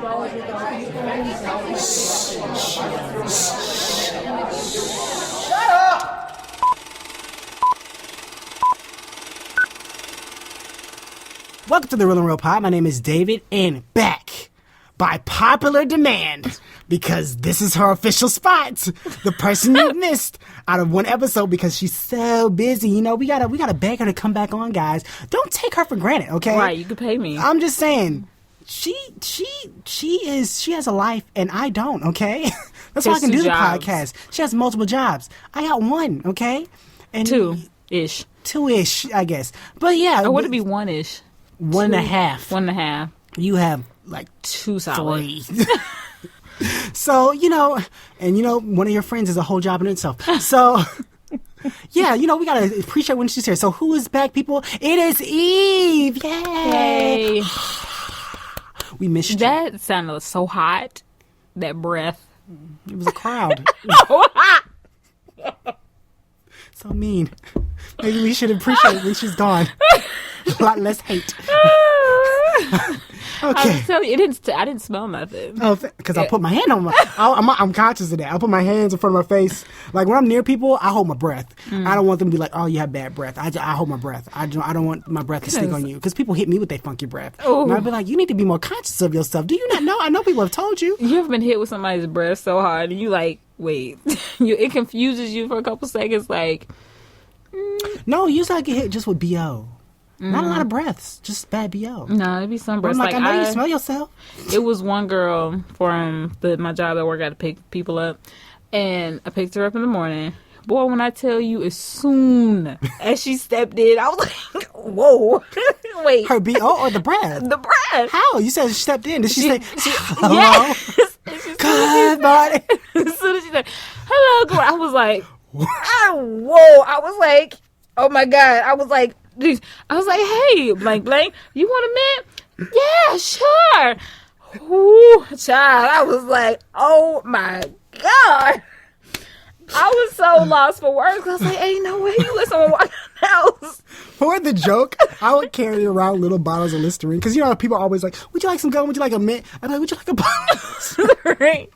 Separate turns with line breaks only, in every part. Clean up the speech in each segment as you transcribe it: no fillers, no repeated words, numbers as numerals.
Welcome to the Real and Real Pod. My name is David, and back by popular demand, because this is her official spot. The person you missed out of one episode because she's so busy. You know, we gotta beg her to come back on, guys. Don't take her for granted, okay?
Right, you can pay me.
I'm just saying, she has a life and I don't, okay? That's why I can do the podcast. She has multiple jobs. I got one, okay? And
Two-ish,
I guess. But yeah.
Or would it be one-ish?
One and a half. You have like
two solid.
3. So, one of your friends is a whole job in itself. So, yeah, we got to appreciate when she's here. So, who is back, people? It is Eve. Yay. We missed you.
That sounded so hot. That breath.
It was a crowd. So mean. Maybe we should appreciate it when she's gone. A lot less hate. Okay.
I tell you, I didn't smell nothing.
Oh, because I put my hand on I'm conscious of that. I put my hands in front of my face. Like when I'm near people, I hold my breath. I don't want them to be like, "Oh, you have bad breath." I hold my breath. I don't want my breath to stink on you, because people hit me with their funky breath. Ooh. And I'd be like, "You need to be more conscious of yourself. Do you not know? I know people have told you."
You ever been hit with somebody's breath so hard, and you like, wait, it confuses you for a couple seconds, like.
No, usually I get hit just with BO. Not a lot of breaths, just bad BO.
No, it'd be some breaths.
I'm like, I know you smell yourself.
It was one girl from my job at work. I had to pick people up, and I picked her up in the morning. Boy, when I tell you, as soon as she stepped in, I was like, whoa. Wait.
Her BO or the breath?
The breath.
How? You said she stepped in. Did she say, hello?
Yes.
Good morning.
As soon as she said, hello, girl, I was like, whoa. I was like, oh my God. I was like, hey, blank, you want a mint? Yeah, sure. Ooh, child. I was like, oh my God. I was so lost for words. I was like, ain't no way you let someone walk in the house.
For the joke, I would carry around little bottles of Listerine. Because, people are always like, would you like some gum? Would you like a mint? I'm like, would you like a bottle?
Right.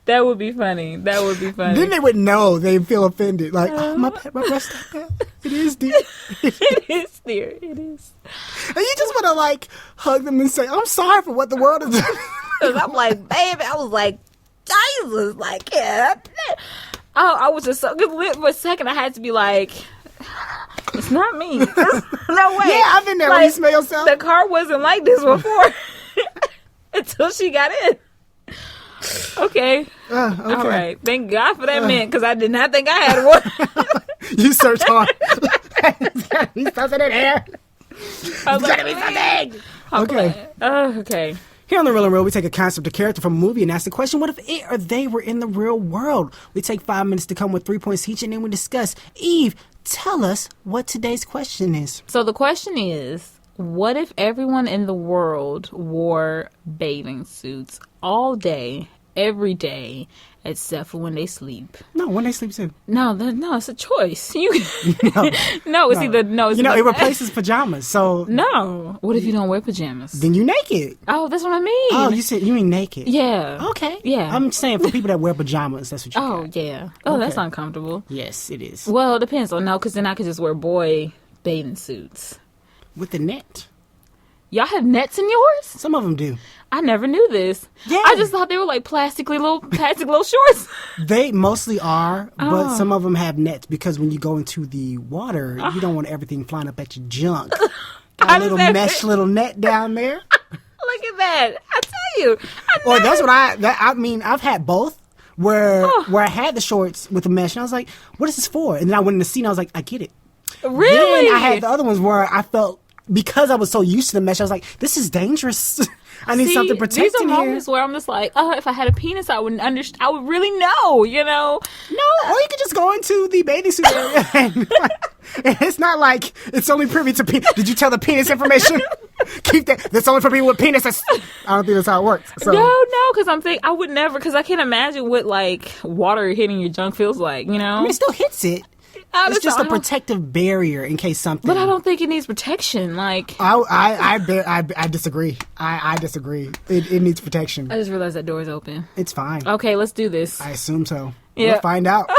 That would be funny.
Then they would know. They'd feel offended. Like, my breast's like that. It is, dear.
It is, dear. It is.
And you just want to, like, hug them and say, I'm sorry for what the world is doing.
Because I'm like, baby, I was like, Jesus. Like, yeah. I was just so good. For a second, I had to be like, it's not me. No way.
Yeah, I've been there when you smell yourself.
The car wasn't like this before. Until she got in. Okay. All right. Thank God for that mint, because I did not think I had one.
You searched hard. He's something in there.
I was like,
okay.
Okay.
Here on The Real and Real, we take a concept or character from a movie and ask the question, what if it or they were in the real world? We take 5 minutes to come with 3 points each, and then we discuss. Eve, tell us what today's question is.
So the question is, what if everyone in the world wore bathing suits all day, every day, except for when they sleep?
No, when they sleep too.
No, it's a choice. It
replaces pajamas. So
no. What if you don't wear pajamas?
Then you naked.
Oh, that's what I mean.
Oh, you mean naked?
Yeah.
Okay.
Yeah.
I'm saying for people that wear pajamas, that's what you.
Oh, yeah. Oh, okay. That's uncomfortable.
Yes, it is.
Well, it depends on because then I could just wear boy bathing suits
with the net.
Y'all have nets in yours?
Some of them do.
I never knew this.
Yeah.
I just thought they were like plastic little shorts.
They mostly are, but some of them have nets because when you go into the water, you don't want everything flying up at your junk. Got a little mesh little net down there.
Look at that. I tell you.
Or that's what I've had both. Where I had the shorts with the mesh, and I was like, what is this for? And then I went in the scene, I was like, I get it.
Really?
Then I had the other ones where I felt, because I was so used to the mesh, I was like, this is dangerous. I need something protecting here. These are moments
where I'm just like, if I had a penis, I would I would really know,
No, or you could just go into the bathing suit area. And it's not like it's only privy to penis. Did you tell the penis information? Keep that. That's only for people with penises. I don't think that's how it works. So.
No, because I would never, because I can't imagine what like water hitting your junk feels like,
I mean, it still hits it. It's just a protective barrier in case something.
But I don't think it needs protection. Like
I disagree. I disagree. It needs protection.
I just realized that door is open.
It's fine.
Okay, let's do this.
I assume so.
Yeah.
We'll find out.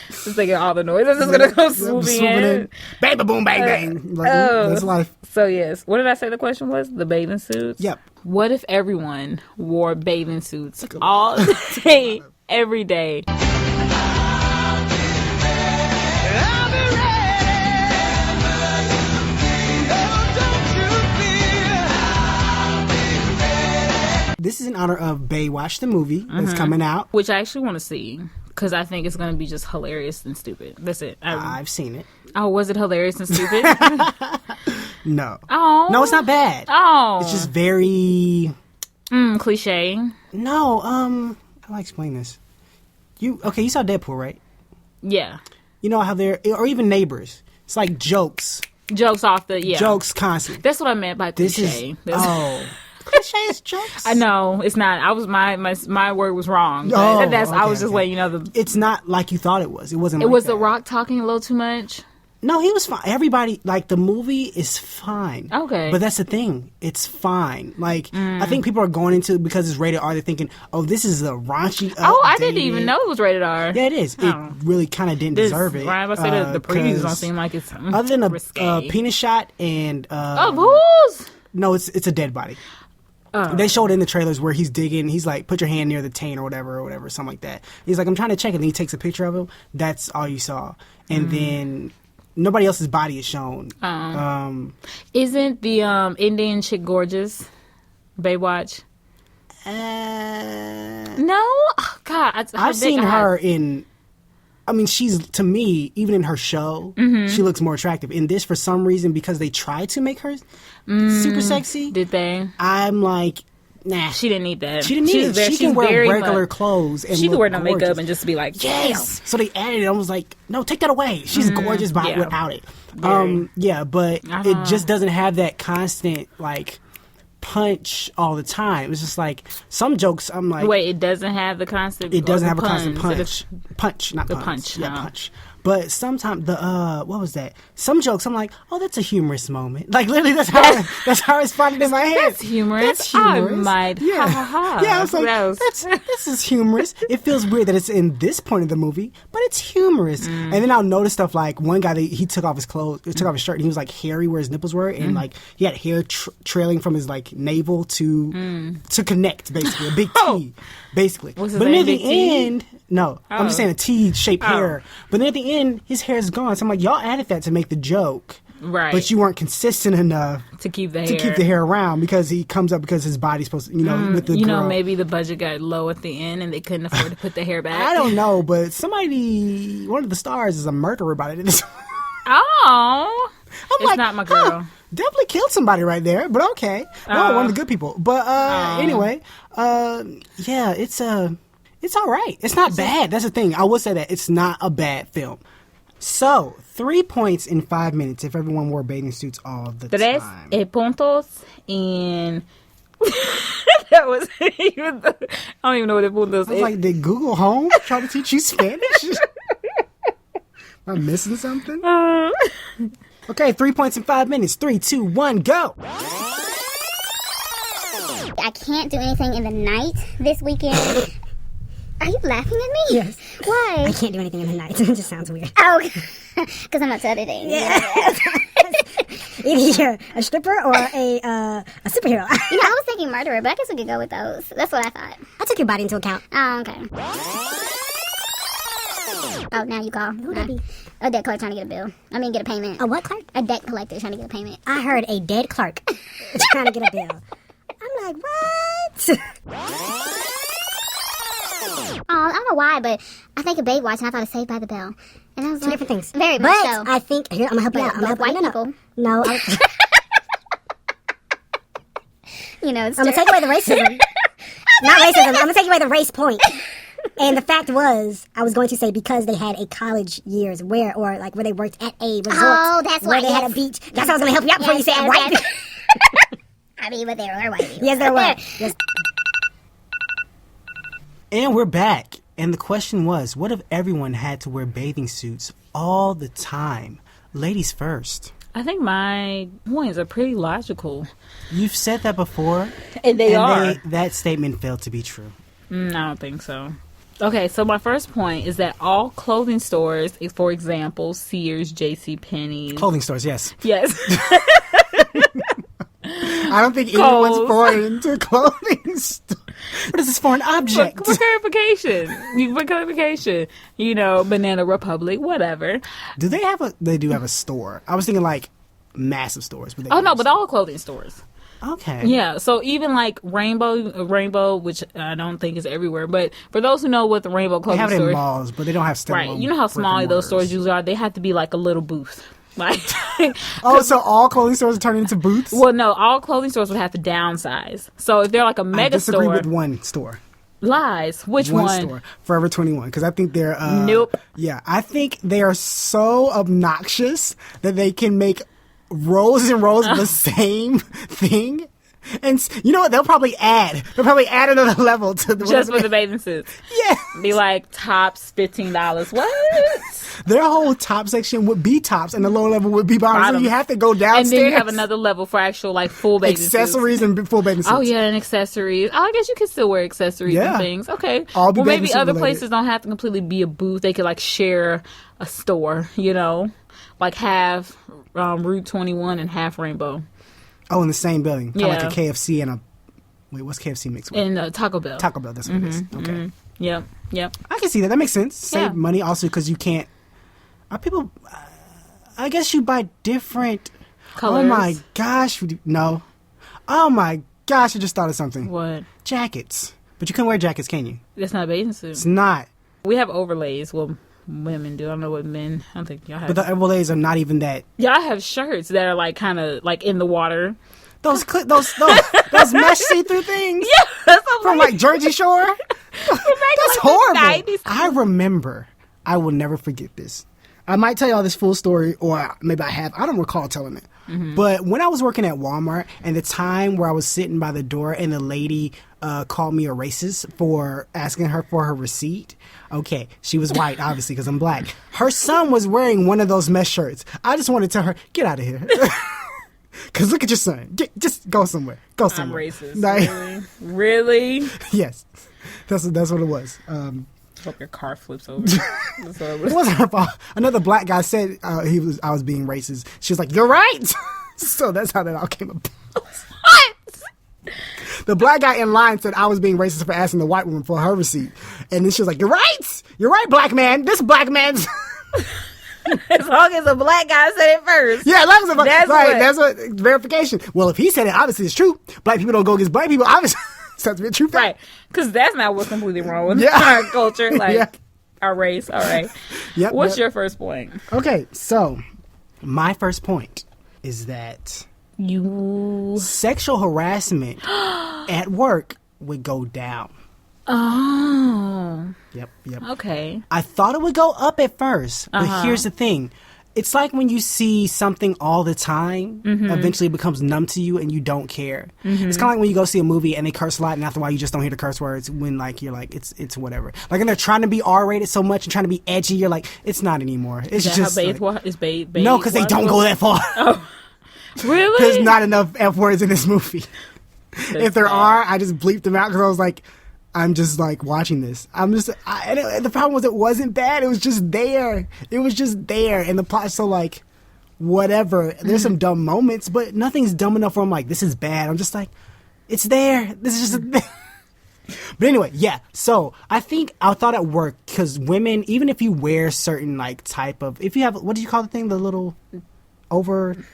Just thinking all the noises is gonna go swooping in.
Bang, boom, bang, bang. Like, that's life.
So yes, what did I say the question was? The bathing suits?
Yep.
What if everyone wore bathing suits all day, every day?
This is in honor of Baywatch, the movie that's coming out.
Which I actually want to see. Because I think it's going to be just hilarious and stupid. That's it.
I've seen it.
Oh, was it hilarious and stupid?
No.
Oh.
No, it's not bad.
Oh.
It's just very...
cliche.
No, how do I explain this? You saw Deadpool, right?
Yeah.
You know how they're... Or even Neighbors. It's like jokes.
Jokes off the... Yeah.
Jokes constant.
That's what I meant by cliche.
Cliche is jokes.
I know it's not. I was my word was wrong. I was just letting you know
it's not like you thought it was. It wasn't.
It was The Rock talking a little too much.
No, he was fine. Everybody the movie is fine.
Okay,
but that's the thing. It's fine. Like I think people are going into it because it's rated R. They're thinking, oh, this is a raunchy.
I didn't even know it was rated R.
Yeah, it is. It really kind of didn't deserve it.
Right, I say the previews don't seem like it's
other than
risque.
a penis shot and
whose?
No, it's a dead body. They showed in the trailers where he's digging. He's like, put your hand near the taint or whatever, something like that. He's like, I'm trying to check it. And he takes a picture of him. That's all you saw. And then nobody else's body is shown.
Isn't the Indian chick gorgeous? Baywatch? No? Oh, God.
I've seen her in... I mean, she's, to me, even in her show, she looks more attractive. In this, for some reason, because they tried to make her super sexy.
Did they?
I'm like, nah.
She didn't need that.
She didn't need it. She can wear regular clothes. And
she can wear no
gorgeous.
makeup and just be like,
yes. So they added it. I was like, no, take that away. She's gorgeous without it. Yeah, but it just doesn't have that constant, like... punch all the time. It's just like some jokes I'm like,
wait, it doesn't have the constant.
It doesn't have a constant punch, not
the
puns.
punch.
Yeah,
no.
punch. But sometimes what was that? Some jokes I'm like, oh, that's a humorous moment. Like literally, that's how it's funny in my head.
That's humorous.
That's humorous.
I might.
Yeah,
ha, ha, ha.
yeah. I was like, this is humorous. It feels weird that it's in this point of the movie, but it's humorous. And then I'll notice stuff like one guy he took off his clothes, took off his shirt, and he was like hairy where his nipples were, and like he had hair trailing from his like navel to connect, basically a big T, basically.
What's his
but
name,
near the
Big T?
end. No, I'm just saying a T-shaped hair. But then at the end, his hair is gone. So I'm like, y'all added that to make the joke.
Right.
But you weren't consistent enough
to keep the
hair around because he comes up because his body's supposed to, with the girl.
Maybe the budget got low at the end and they couldn't afford to put the hair back.
I don't know, but one of the stars is a murderer by the end.
Oh. It's not my girl.
Definitely killed somebody right there, but okay. No, one of the good people. But anyway, yeah, it's all right. It's not bad. That's the thing. I will say that. It's not a bad film. So, 3 points in 5 minutes if everyone wore bathing suits all the time.
3 puntos in... That was... I don't even know what puntos is.
I was like, did Google Home try to teach you Spanish? Am I missing something? Okay, 3 points in 5 minutes. 3, 2, 1, go!
I can't do anything in the night this weekend. Are you laughing at me?
Yes.
Why?
I can't do anything in the night. It just sounds weird.
Oh, because I'm not editing.
Yeah. Either you're a stripper or a superhero.
I was thinking murderer, but I guess we could go with those. That's what I thought.
I took your body into account.
Oh, okay. Oh, now you call.
Who that be?
A debt collector trying to get a bill. I mean, get a payment.
A what clerk?
A debt collector trying to get a payment.
I heard a dead clerk trying to get a bill. I'm like, what?
I don't know why, but I think of Baywatch and I thought of Saved by the Bell. And I was
Two different things.
Very
but
much so.
I think, here, I'm going to help you out. I'm
But white people.
No.
It's
I'm going to take away the racism. Not racism. I'm going to take away the race point. And the fact was, I was going to say because they had a college years where they worked at a resort.
Oh, that's
where
why.
They had a beach. That's why I was going to help you out before you said white.
I mean, but they were white people.
Yes, there were. Yes.
And we're back. And the question was, what if everyone had to wear bathing suits all the time? Ladies first.
I think my points are pretty logical.
You've said that before.
And they are.
That statement failed to be true.
I don't think so. Okay, so my first point is that all clothing stores, for example, Sears, JCPenney.
Clothing stores, yes.
Yes.
I don't think anyone's foreign to clothing stores. What is this foreign object?
For clarification. You know, Banana Republic, whatever.
Do they have They do have a store. I was thinking like massive stores. But
but all clothing stores.
Okay.
Yeah, so even like Rainbow, which I don't think is everywhere, but for those who know what the Rainbow clothing store...
They have it in malls, but they don't have standalone.
Right, you know how small those stores usually are? They have to be like a little booth. Like,
so all clothing stores are turning into booths?
Well, no, all clothing stores would have to downsize. So if they're like a mega store... I
disagree with one store.
Lies. Which one?
One store. Forever 21. Because I think they're...
Nope.
Yeah, I think they are so obnoxious that they can make rows and rows of the same thing. And you know what? They'll probably add another level to the...
Just for the bathing suits.
Yeah.
Be like, tops $15. What?
Their whole top section would be tops, and the lower level would be bottoms. So you have to go downstairs.
And then you have another level for actual, like, full bathing
accessories
suits.
And full bathing suits.
Oh, yeah, and accessories. Oh, I guess you can still wear accessories and things. Okay.
All be
maybe other
related.
places don't have to completely be a booth. They could, like, share a store, you know? Like, half Route 21 and half Rainbow.
Oh, in the same building. Kind of like a KFC and a... Wait, what's KFC mixed with?
And Taco Bell.
Taco Bell, that's what it is. Okay.
Yep.
I can see that. That makes sense. Save money also because you can't... Are people... I guess you buy different...
Colors.
Oh my gosh. No. Oh my gosh, I just thought of something.
What?
Jackets. But you couldn't wear jackets, can you?
That's not a bathing suit.
It's not.
We have overlays. Well, women do. I don't know what men... I don't think y'all have...
But the overlays are not even that...
Y'all have shirts that are like kind of like in the water.
Those mesh see-through things?
Yeah. That's
from like Jersey Shore? That's horrible. I remember... I will never forget this. I might tell y'all this full story, or maybe I have. I don't recall telling it. But when I was working at Walmart, and the time where I was sitting by the door, and the lady called me a racist for asking her for her receipt. Okay, she was white, obviously, because I'm black. Her son was wearing one of those mesh shirts. I just wanted to tell her, get out of here. Because look at your son. Just go somewhere. Go somewhere.
I'm racist. Like, really?
Yes. That's what it was.
Hope your car flips over.
It wasn't her fault. Another black guy said I was being racist. She was like, "You're right." So that's how that all came about.
What?
The black guy in line said I was being racist for asking the white woman for her receipt, and then she was like, "You're right, black man. This black man's."
As long as a black guy said it first.
Yeah, that's what verification. Well, if he said it, obviously it's true. Black people don't go against black people. Obviously. So that's be a true fact.
Right. Because that's not what's completely wrong with our culture. Like, our race. All right.
Yep,
What's your first point?
Okay. So, my first point is that sexual harassment at work would go down.
Oh.
Yep.
Okay.
I thought it would go up at first. But here's the thing. It's like when you see something all the time, eventually it becomes numb to you and you don't care. It's kind of like when you go see a movie and they curse a lot and after a while you just don't hear the curse words when like you're like, it's whatever. Like and they're trying to be R-rated so much and trying to be edgy, you're like, it's not anymore. It's just
Babe.
No, because they don't go that far.
Oh. Really?
There's not enough F words in this movie. If there are, I just bleeped them out because I was like, I'm just like watching this. And the problem was it wasn't bad. It was just there. And the plot's so like, whatever. There's some dumb moments, but nothing's dumb enough where I'm like, this is bad. I'm just like, it's there. This is just. But anyway, yeah. So I thought at work because women, even if you wear certain like type of, if you have, what do you call the thing? The little overlay.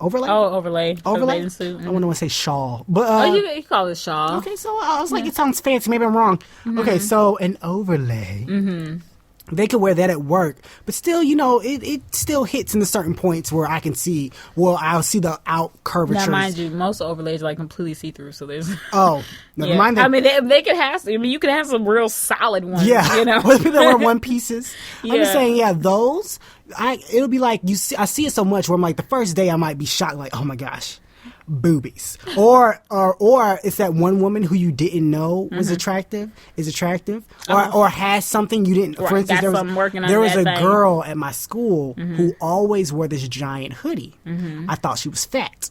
Oh, overlay.
Overlay.
Suit.
I wouldn't want to say shawl, but
you call it shawl.
Okay, so I was like, it sounds fancy. Maybe I'm wrong. Okay, so an overlay. They could wear that at work, but still, you know, it still hits in the certain points where I can see. Well, I'll see the out curvatures.
Now, mind you, most overlays are like completely see through. So there's
never mind that.
I mean, they could have. I mean, you could have some real solid ones.
Yeah,
you know,
well, people that wear one pieces. I'm just saying, those. It'll be like I see it so much where I'm like the first day I might be shocked, like, oh my gosh. boobies, or it's that one woman who you didn't know was attractive, or has something you didn't. For instance, there was a girl at my school who always wore this giant hoodie. I thought she was fat.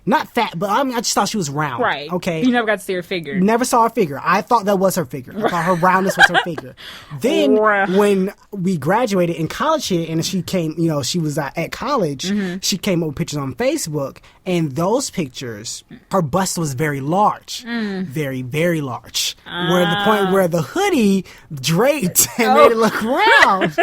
Not fat, but I just thought she was round.
Right.
Okay.
You never got to see her figure.
Never saw her figure. I thought that was her figure. I thought her roundness was her figure. Then when we graduated in college here, and she came, she was at college, she came up with pictures on Facebook, and those pictures, her bust was very large. Very, very large. Where the point where the hoodie draped and made it look round.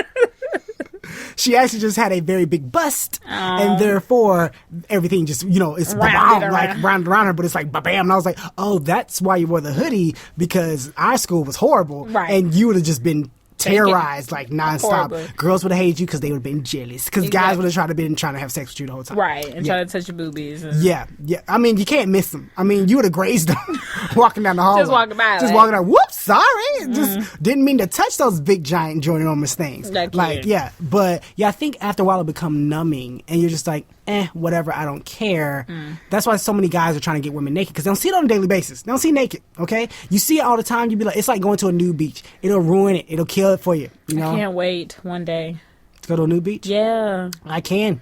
She actually just had a very big bust, and therefore everything just, it's rounded around her, but it's like bam. And I was like, oh, that's why you wore the hoodie, because our school was horrible, and you would have just been terrorized like nonstop.
Horribly.
Girls would have hated you because they would have been jealous, because guys would have trying to have sex with you the whole time,
right? And trying to touch your boobies.
Yeah. I mean, you can't miss them. I mean, you would have grazed them walking down the hall,
just walking by,
walking out. Whoops, sorry, just didn't mean to touch those big, giant, ginormous things. But I think after a while it become numbing, and you're just like, whatever, I don't care. That's why so many guys are trying to get women naked, because they don't see it on a daily basis. They don't see naked, okay? You see it all the time, you be like, it's like going to a nude beach. It'll ruin it. It'll kill it for you,
I can't wait one day
to go to a nude beach.
Yeah.
I can.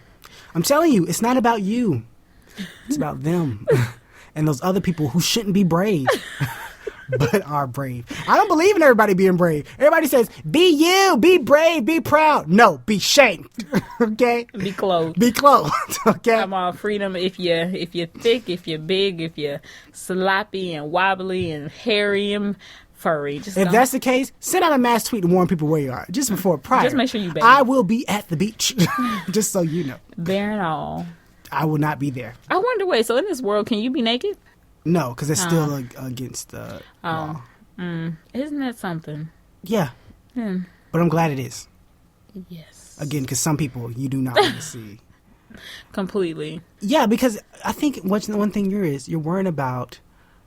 I'm telling you, it's not about you. It's about them. And those other people who shouldn't be brave. But are brave. I don't believe in everybody being brave. Everybody says, be you, be brave, be proud. No, be shamed. Okay?
Be clothed.
Be clothed. Okay?
I'm all freedom if you're thick, if you're big, if you're sloppy and wobbly and hairy and furry. If
that's the case, send out a mass tweet to warn people where you are. Just prior.
Just make sure you bathe.
I will be at the beach. Just so you know.
Bare and all.
I will not be there.
I wonder, wait, so in this world, can you be naked?
No, because it's still against the law.
Isn't that something?
Yeah. But I'm glad it is.
Yes.
Again, because some people you do not want to see.
Completely.
Yeah, because I think one thing you're worrying about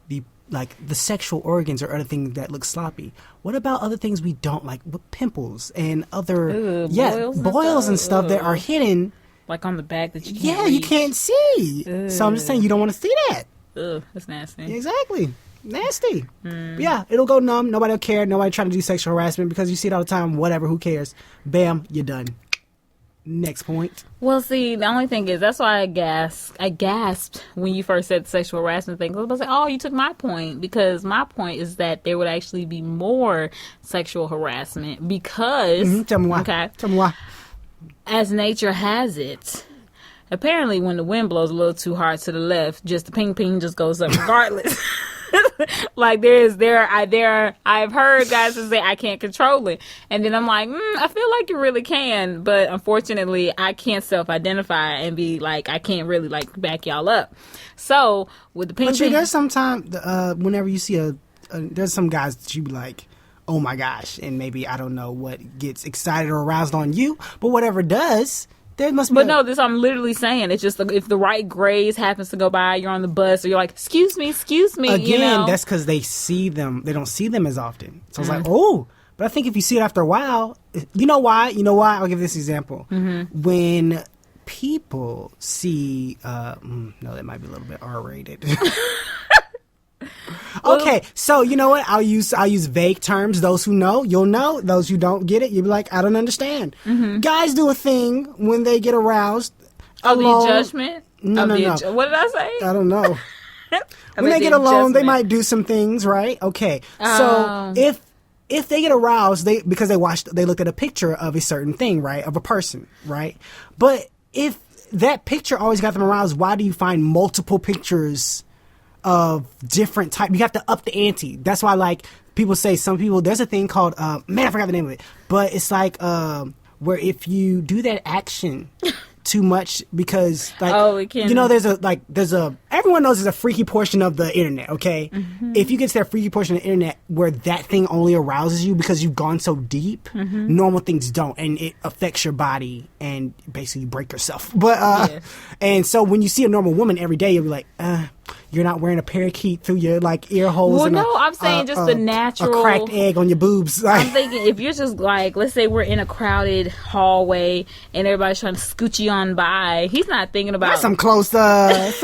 the sexual organs or other things that look sloppy. What about other things we don't like? Pimples and other boils and stuff that are hidden.
Like on the back that you can't reach.
You can't see. So I'm just saying you don't want to see that.
Ugh, that's nasty.
Exactly. Nasty. Yeah, it'll go numb. Nobody will care. Nobody trying to do sexual harassment because you see it all the time. Whatever, who cares? Bam, you're done. Next point.
Well, see, the only thing is, that's why I gasped when you first said the sexual harassment thing. I was about to say, oh, you took my point, because my point is that there would actually be more sexual harassment because...
Tell me why.
Okay.
Tell me why.
As nature has it, apparently when the wind blows a little too hard to the left, just the ping ping just goes up regardless. Like I've heard guys that say I can't control it, and then I'm like, I feel like you really can, but unfortunately I can't self-identify and be like, I can't really like back y'all up. So with the ping ping,
there's sometimes whenever you see there's some guys that you be like, oh my gosh, and maybe I don't know what gets excited or aroused on you, but whatever does. There must be
no, this I'm literally saying. It's just if the right graze happens to go by, you're on the bus, or you're like, excuse me.
Again, that's because they see them. They don't see them as often. So it's like, oh. But I think if you see it after a while, you know why? I'll give this example. When people see, no, that might be a little bit R-rated. Okay, so you know what? I'll use vague terms. Those who know, you'll know. Those who don't get it, you'll be like, I don't understand. Guys do a thing when they get aroused.
The judgment?
No.
What did I say?
I don't know. When they get alone, they might do some things, right? Okay, so if they get aroused, because they looked at a picture of a certain thing, right, of a person, right? But if that picture always got them aroused, why do you find multiple pictures of different type? You have to up the ante. That's why, like, people say, some people, there's a thing called I forgot the name of it, but it's like where if you do that action too much, because like it can, there's a everyone knows there's a freaky portion of the internet, okay? If you get to that freaky portion of the internet where that thing only arouses you because you've gone so deep, normal things don't, and it affects your body and basically you break yourself. But and so when you see a normal woman every day, you'll be like, you're not wearing a parakeet through your like ear holes.
Well,
and
no, I'm saying just the natural
a cracked egg on your boobs.
I'm thinking if you're just like, let's say we're in a crowded hallway and everybody's trying to scoot you on by. He's not thinking about
That's some close. That's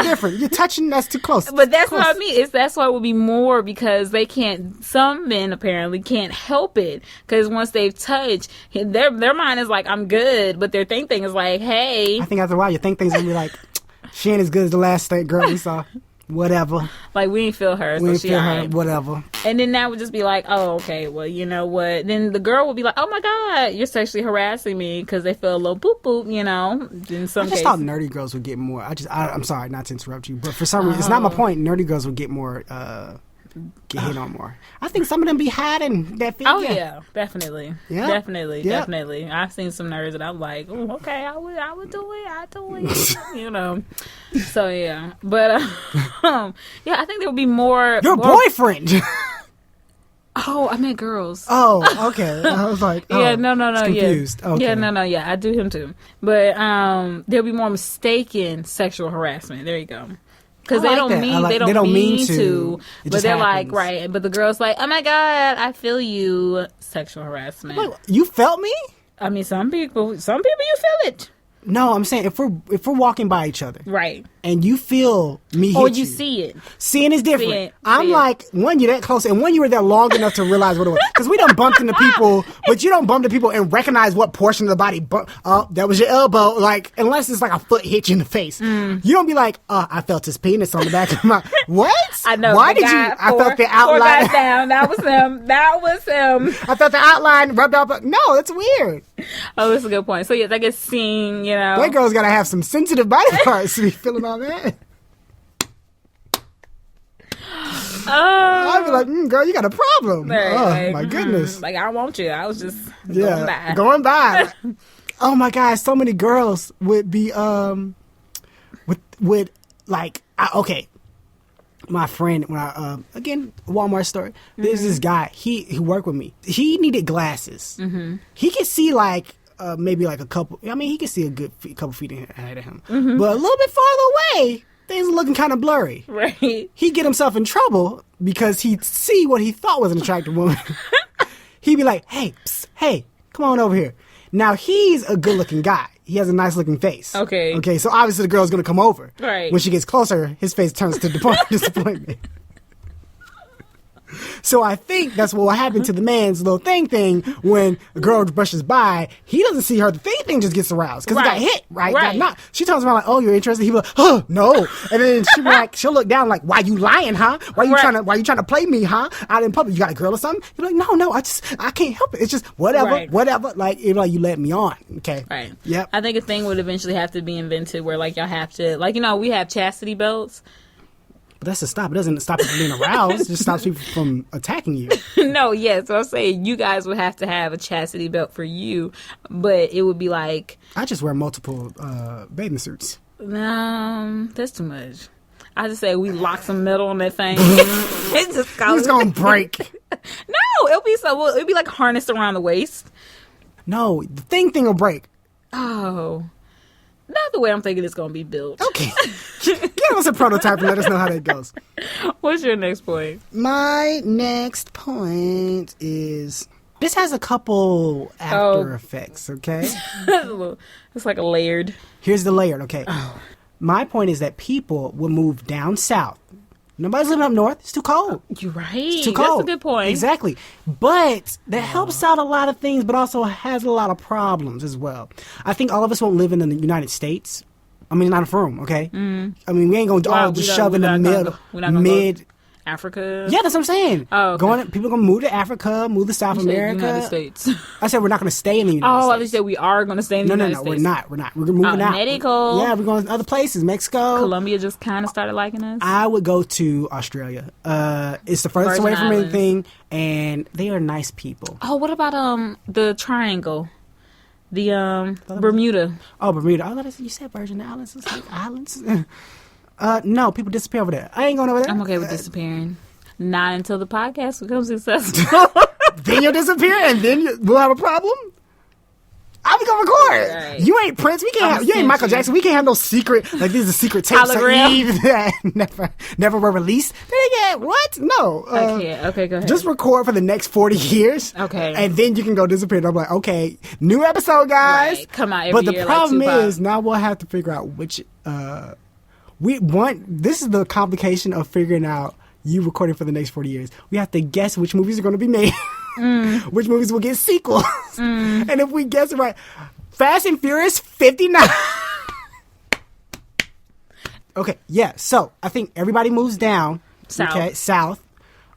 different. You're touching. That's too close.
But that's what I mean. That's why it would be more because they can't. Some men apparently can't help it because once they've touched, their mind is like, I'm good, but their thing is like, hey.
I think after a while, your thing's gonna be like, she ain't as good as the last girl we saw. Whatever.
Like, we ain't feel her.
We
so
ain't
she
feel
alright.
her. Whatever.
And then that would just be like, oh, okay, well, you know what? Then the girl would be like, oh my God, you're sexually harassing me because they feel a little boop boop, you know? In some
I just
cases.
thought nerdy girls would get more. I'm sorry not to interrupt you, but for some reason, it's not my point. Nerdy girls would get more, get hit on more. I think some of them be hiding that figure.
Oh yeah, definitely,
Yeah.
definitely,
Yeah.
definitely. I've seen some nerds that I'm like, oh, okay, I would do it, you know. So yeah, but yeah, I think there would be more.
Your
more,
boyfriend.
Oh, I meant girls.
Oh, okay. I was like, oh,
Yeah, no,
confused.
yeah,
Okay.
yeah, no, yeah, I do him too. But there'll be more mistaken sexual harassment. There you go. Because
I
they
like
don't
that.
mean
I like-
they don't mean
It
to, but
just
they're like
happens.
right. But the girl's like, oh my God, I feel you. Sexual harassment.
Wait, you felt me?
I mean, some people you feel it,
No, I'm saying if we're walking by each other
right?
and you feel me hit
Or you see it.
Seeing is different.
See it.
I'm
See it.
like, one, you're that close, and one, you were there long enough to realize what it was. Because we done bumped into people, but you don't bump into people and recognize what portion of the body that was your elbow. Like, unless it's like a foot hit you in the face. You don't be like, I felt his penis on the back of my... What?
I know.
Why
the
did you...
guy
I felt the
four
outline.
guys down. That was him. That was him.
I felt the outline rubbed off. No, that's weird.
Oh, that's a good point. So yeah, I guess seeing, you know.
That girl's got to have some sensitive body parts to be feeling all that. I'd be like, girl, you got a problem.
Right,
Oh,
like,
my goodness.
Like, I want you. I was just
Yeah,
going by.
going by. Oh my God, so many girls would be with like okay. My friend, when I again Walmart story. There's this guy. He worked with me. He needed glasses. He could see like maybe like a couple. I mean, he could see a good couple feet ahead of him, but a little bit farther away, things are looking kind of blurry.
Right.
He'd get himself in trouble because he'd see what he thought was an attractive woman. He'd be like, hey, psst, hey, come on over here. Now, he's a good-looking guy. He has a nice-looking face.
Okay.
Okay, so obviously the girl's going to come over.
Right.
When she gets closer, his face turns to disappointment. So I think that's what will happen to the man's little thing when a girl brushes by. He doesn't see her. The thing just gets aroused because he got
Right.
hit, right?
Right.
Got knocked. She turns around like, "Oh, you're interested?" He be like, "Oh, no." And then she'll look down like, "Why you lying, huh? Why you
Right.
trying to play me, huh? Out in public, you got a girl or something?" You're like, "No, I can't help it. It's just whatever." Like, it's like you let me on, okay?
Right.
Yep.
I think a thing would eventually have to be invented where, like, y'all have to, like, you know, we have chastity belts.
But that's a stop. It doesn't stop you from being aroused. It just stops people from attacking you.
No, yeah. So I'm saying you guys would have to have a chastity belt for you, but it would be like,
I just wear multiple bathing suits.
that's too much. I just say we lock some metal on that thing. It just goes.
It's gonna break.
No, it'll be like harnessed around the waist.
No, the thing will break.
Oh, not the way I'm thinking it's gonna be built.
Okay. Give us a prototype and let us know how that goes.
What's your next point?
My next point is this has a couple after effects, okay?
It's like a layered.
Here's the layered, okay? My point is that people will move down south. Nobody's living up north. It's too cold.
You're right.
It's too cold.
That's a good point.
Exactly. But that helps out a lot of things, but also has a lot of problems as well. I think all of us won't live in the United States. I mean, not a room, okay? I mean, we ain't going to all just shove in the mid.
Africa.
Yeah, that's what I'm saying.
Oh, okay.
People going to move to Africa, move to South America.
United States.
I said we're not going to stay in the United States.
Oh, I said we are going to stay in the United States.
No, we're not. We're moving out.
Mexico.
Yeah, we're going to other places. Mexico.
Colombia just kind of started liking us.
I would go to Australia. It's the furthest
Virgin
away from
Islands.
anything, and they are nice people.
Oh, what about the triangle? The Bermuda.
Oh, Bermuda. Oh, you said Virgin Islands. It's like islands. No, people disappear over there. I ain't going over there.
I'm okay with disappearing. Not until the podcast becomes successful.
Then you'll disappear, and then we'll have a problem. I'm gonna record.
Right.
You ain't Prince. We can't. You ain't Michael Jackson. We can't have no secret. Like these are secret tapes
Hologram.
that never were released. Then again, what? No.
Okay, go ahead.
Just record for the next 40 years.
Okay.
And then you can go disappear. And I'm like, okay, new episode, guys.
Right. Come out every
But the
year
problem
like Tupac.
is now we'll have to figure out which. This is the complication of figuring out you recording for the next 40 years. We have to guess which movies are going to be made. Which movies will get sequels. And if we guess it right, Fast and Furious 59. Okay, yeah. So I think everybody moves down.
South.
Okay, south.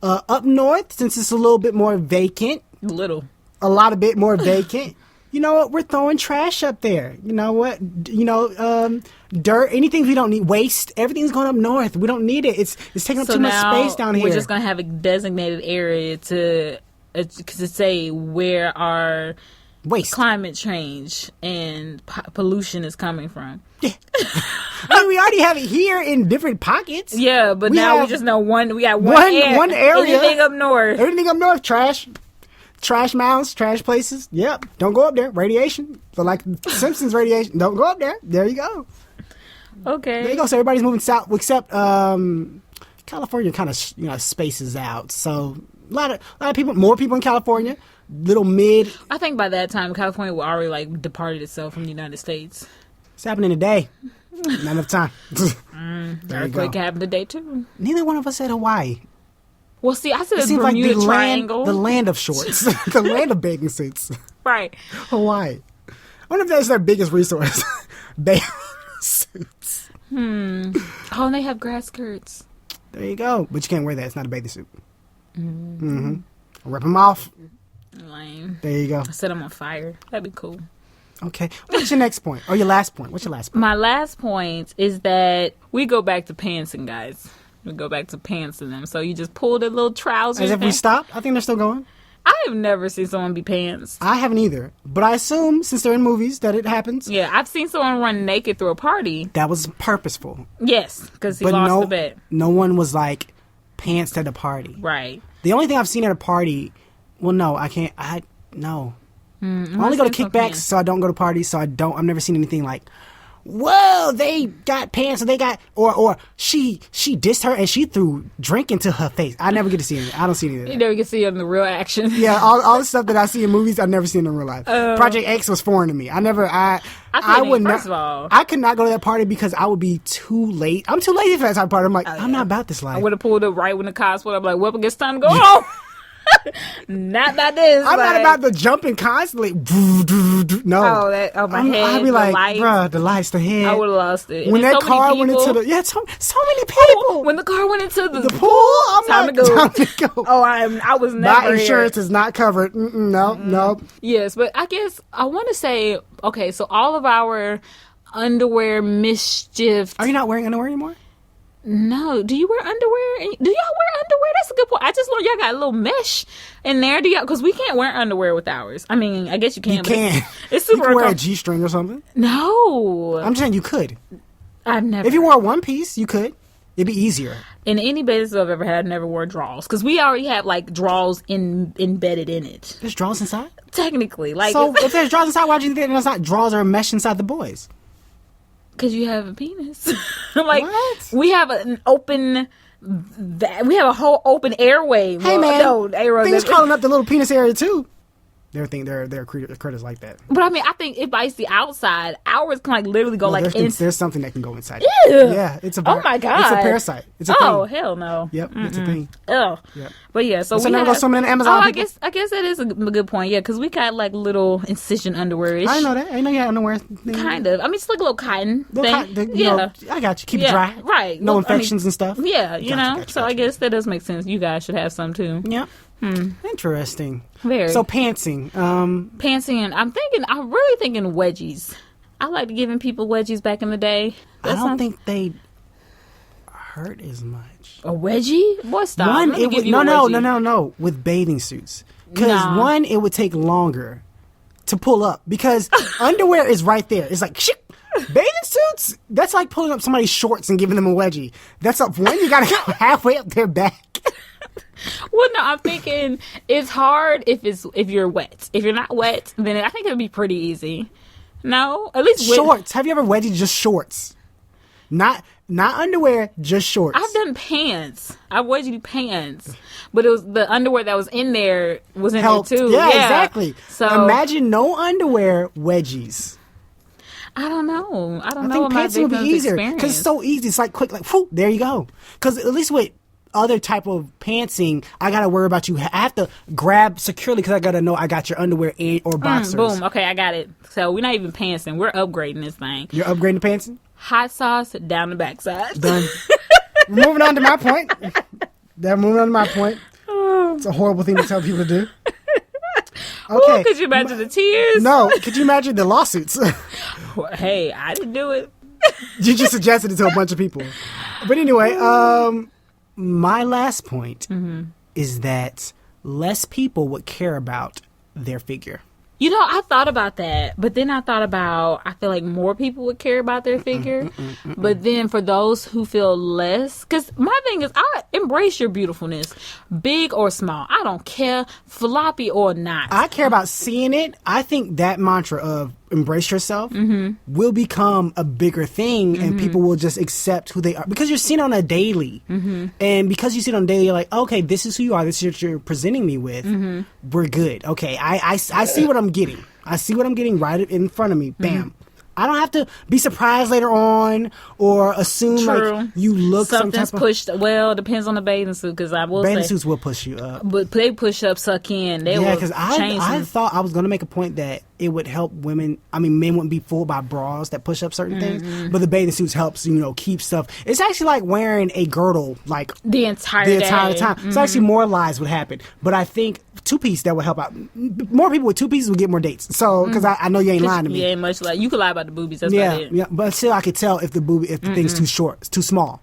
Up north, since it's a little bit more vacant. A lot of bit more vacant. You know what? We're throwing trash up there. You know what? Dirt, anything we don't need, waste, everything's going up north. We don't need it. It's taking up too much space down here.
We're just going to have a designated area to say where our
waste,
climate change, and pollution is coming from.
Yeah. I mean, we already have it here in different pockets.
Yeah, but now we just know one. We got one
area.
Everything up north.
Everything up north, trash. Trash mounds, trash places. Yep. Don't go up there. Radiation. So like Simpsons radiation. Don't go up there. There you go.
Okay.
There you go. So everybody's moving south except California kind of spaces out. So a lot of people, more people in California. Little mid.
I think by that time California will already like departed itself from the United States.
It's happening today. Not enough time.
Earthquake happened today too.
Neither one of us said Hawaii.
Well, see, I said
it seems
Bermuda
like the
Triangle.
the land of shorts. The land of bathing suits.
Right.
Hawaii. I wonder if that's their biggest resource. Bathing suits.
Oh, and they have grass skirts.
There you go. But you can't wear that. It's not a bathing suit. Rip them off.
Lame.
There you go.
Set them on fire. That'd be cool.
Okay. What's your next point? Or your last point? What's your last point?
My last point is that we go back to pantsing, guys. We go back to pantsing them. So you just pull the little trousers.
As if we stopped? I think they're still going.
I have never seen someone be pants.
I haven't either. But I assume, since they're in movies, that it happens.
Yeah, I've seen someone run naked through a party.
That was purposeful.
Yes, because he lost the bet.
No one was like pants at a party.
Right.
The only thing I've seen at a party, well, no, I can't. No. I only go to kickbacks, so I don't go to parties. So I've never seen anything like, whoa, they got pants, or they got, or she dissed her and she threw drink into her face. I never get to see it. I don't see any of that.
You never get to see it in the real action.
Yeah, all the stuff that I see in movies, I've never seen in real life. Project X was foreign to me. I would not.
First of all,
I could not go to that party because I would be too late. I'm too lazy for that type of party. I'm like, I'm not about this life.
I would have pulled up right when the cops pulled up, like, well, it's time to go home. Not about this.
I'm not about the jumping constantly. No.
My head.
I'd be like, bruh, the lights, the head.
I would have lost it.
When that car went into the, so many people.
When the car went into the
pool, I'm
time
like,
to go. Oh, I was never.
My insurance is not covered. No.
Yes, but I guess I want to say, okay, so all of our underwear mischief.
Are you not wearing underwear anymore?
No. Do you wear underwear? Do y'all wear underwear? That's a good point. I just learned y'all got a little mesh in there. Do y'all? Because we can't wear underwear with ours. I mean, I guess you can.
You can.
It's super.
You can wear a G-string or something.
No.
I'm just saying you could.
I've never.
If you wore a one piece, you could. It'd be easier.
In any bathing suit I've ever had, I never wore drawers because we already have like drawers embedded in it.
There's drawers inside.
Technically, like
so if there's drawers inside, why do you think there's not drawers or mesh inside the boys?
Because you have a penis. Like,
what?
We have an open... We have a whole open airway.
Hey, man.
No,
things crawling up the little penis area, too. They're critters like that.
But, I mean, I think if I see outside, ours can, like, literally go,
there's something that can go inside.
Ew.
Yeah, it's a
oh, my God.
It's a parasite. It's a thing.
Oh, hell no.
Yep, it's a thing.
Oh.
Yep.
But, yeah, so we
never go swimming in the Amazon.
I guess that is a good point, yeah, because we got, like, little incision underwear-ish.
I didn't know that. I didn't know you had underwear.
Kind of. I mean, it's like a little cotton thing.
Yeah. I got you. Keep it dry.
Right.
No infections and stuff.
Yeah, you know. So I guess that does make sense. You guys should have some, too.
Yep. Interesting.
Very.
So pantsing.
Pantsing. I'm really thinking wedgies. I like giving people wedgies back in the day.
I don't think they hurt as much.
A wedgie? What stop?
One, it would no. With bathing suits, because one, it would take longer to pull up because underwear is right there. It's like shit. Bathing suits. That's like pulling up somebody's shorts and giving them a wedgie. That's up. One, you gotta go halfway up their back.
Well, no, I'm thinking it's hard if you're wet. If you're not wet, then I think it'll be pretty easy. No, at least
Shorts. Have you ever wedgied just shorts? Not underwear, just shorts.
I've done pants. I wedged pants, but it was the underwear that was in there was in
Helped.
there too.
Yeah, exactly.
So
imagine no underwear wedgies.
I don't know. I
think
what my
pants would be
victims
easier
experience.
because it's so easy. It's like quick, like whew, there you go. Because at least with other type of pantsing, I gotta worry about you. I have to grab securely because I gotta know I got your underwear or boxers.
Boom. Okay, I got it. So we're not even pantsing. We're upgrading this thing.
You're upgrading the pantsing.
Hot sauce down the backside.
Done. Moving on to my point. Moving on to my point. It's a horrible thing to tell people to do. Okay.
Ooh, could you imagine the tears?
No. Could you imagine the lawsuits?
Hey, I didn't do it.
You just suggested it to a bunch of people. But anyway, my last point is that less people would care about their figure.
You know, I thought about that, but then I thought about, I feel like more people would care about their figure. But then for those who feel less, because my thing is, I embrace your beautifulness, big or small. I don't care, floppy or not.
I care about seeing it. I think that mantra of embrace yourself will become a bigger thing and people will just accept who they are because you're seen on a daily. And because you see it on a daily, you're like, okay, this is who you are. This is what you're presenting me with. We're good. Okay, I see what I'm getting. I see what I'm getting right in front of me. Bam. I don't have to be surprised later on or assume like you look some
Something's
type of...
pushed. Well, depends on the bathing suit because I will
Bathing
say,
suits will push you up.
but they push up, suck in. They
Yeah,
will
because I thought I was going to make a point that it would help women. I mean, men wouldn't be fooled by bras that push up certain things, but the bathing suits helps, keep stuff. It's actually like wearing a girdle, like
the entire
time. So actually more lies would happen. But I think two-piece, that would help out. More people with two pieces would get more dates. So, because I know you ain't lying to me.
You ain't much like, you could lie about the boobies. That's about it.
Yeah, but still I could tell if the thing's too short, it's too small.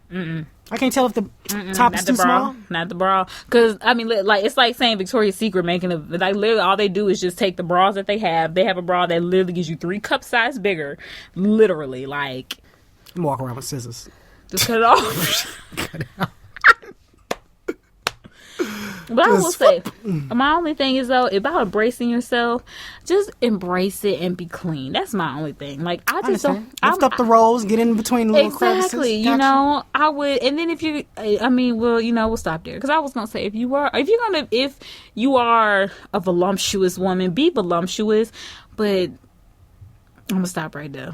I can't tell if the top is too small.
Not the bra. Because, I mean, like, it's like saying Victoria's Secret making literally all they do is just take the bras that they have. They have a bra that literally gives you 3 cup size bigger. Literally, like.
I'm walking around with scissors.
Just cut it off.
Cut it out.
But I will say, my only thing is, though, about embracing yourself, just embrace it and be clean. That's my only thing. Like, I just don't.
Lift up the rolls, get in between the little crevices.
Exactly.
Gotcha.
I would. And then if you, I mean, well, we'll stop there. Because I was going to say, if you are a voluptuous woman, be voluptuous. But I'm going to stop right there.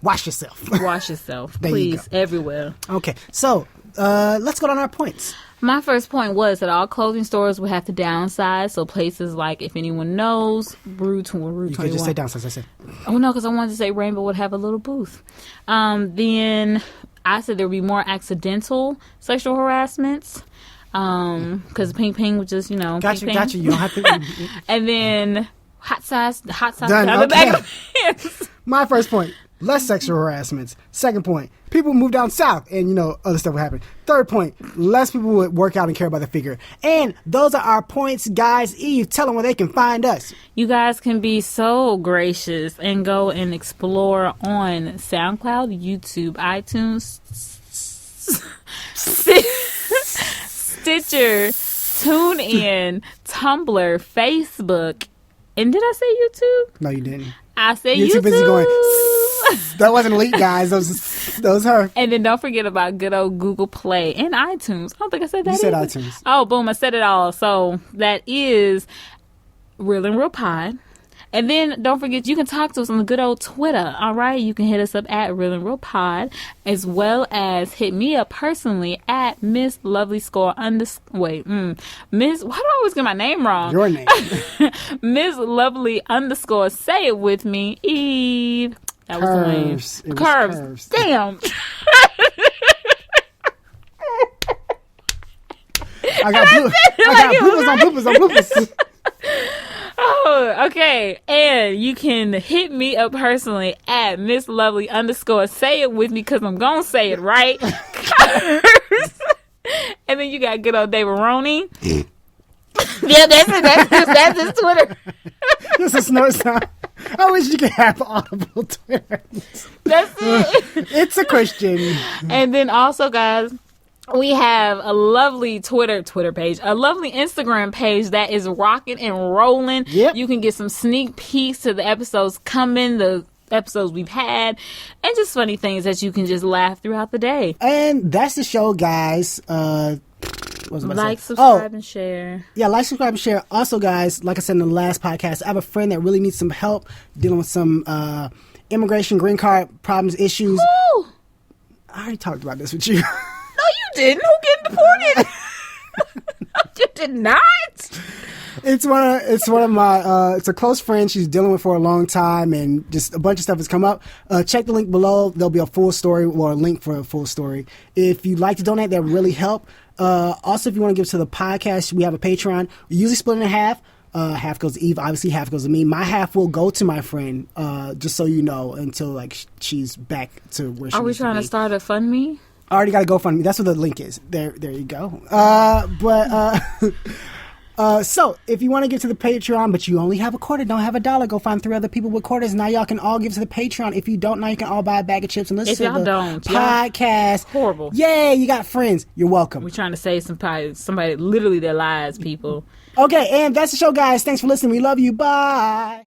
Wash yourself.
Wash yourself,
There you
please,
go.
everywhere.
Okay, so let's go down our points.
My first point was that all clothing stores would have to downsize. So places like, if anyone knows, Route 21.
You could just say downsize. I said.
Oh, no, because I wanted to say Rainbow would have a little booth. Then I said there would be more accidental sexual harassments. Because Ping Ping was just,
Gotcha.
Ping Ping.
You don't have to.
And then hot sauce
Done.
down the back
Okay.
of the pants.
My first point, less sexual harassments. Second point, people move down south and, other stuff will happen. Third point, less people would work out and care about the figure. And those are our points, guys. Eve, tell them where they can find us.
You guys can be so gracious and go and explore on SoundCloud, YouTube, iTunes, Stitcher, TuneIn, Tumblr, Facebook. And did I say YouTube?
No, you didn't.
I said
You're
YouTube.
too busy going, that wasn't elite, guys. Those her.
And then don't forget about good old Google Play and iTunes. I don't think I said that
You said
either.
iTunes.
Oh, boom. I said it all. So that is Real and Real Pod. And then don't forget, you can talk to us on the good old Twitter. All right. You can hit us up at Real and Real Pod, as well as hit me up personally at Miss Lovely Score Miss, why do I always get my name wrong?
Your name.
Miss Lovely _ say it with me, Eve. That was
Curves.
lame.
It was
Curves.
curves.
Damn.
I got bloopers on bloopers.
Oh, okay. And you can hit me up personally at Miss Lovely _ say it with me because I'm going to say it right. And then you got good old David Roney. Yeah, that's his Twitter.
This is no sound. I wish you could have audible Twitter.
That's it.
It's a Christian.
And then also, guys, We have a lovely Twitter page, a lovely Instagram page that is rocking and rolling.
Yep.
You can get some sneak peeks to the episodes coming, the episodes we've had, and just funny things that you can just laugh throughout the day.
And that's the show, guys. What was I about to
Like,
say?
subscribe, and share.
Yeah, like, subscribe, and share. Also, guys, like I said in the last podcast, I have a friend that really needs some help dealing with some immigration, green card problems, issues.
Woo!
I already talked about this with you.
No, you didn't. Who getting deported? No, you did not.
It's one of my it's a close friend she's dealing with for a long time, and just a bunch of stuff has come up. Check the link below. There'll be a full story or a link for a full story. If you'd like to donate, that would really help. Also, if you want to give to the podcast, we have a Patreon. We usually split it in half. Half goes to Eve, obviously half goes to me. My half will go to my friend, just so you know, until like she's back to where she
Are we
needs
trying
to
to
be.
start a FundMe?
I already got to GoFundMe. That's what the link is. There you go. So if you want to give to the Patreon, but you only have a quarter, don't have $1, go find 3 other people with quarters. Now y'all can all give to the Patreon. If you don't, now you can all buy a bag of chips and listen
If
to
y'all
the
don't,
podcast.
Horrible.
Yay, you got friends. You're welcome.
We're trying to save somebody literally their lives, people.
Okay, and that's the show, guys. Thanks for listening. We love you. Bye.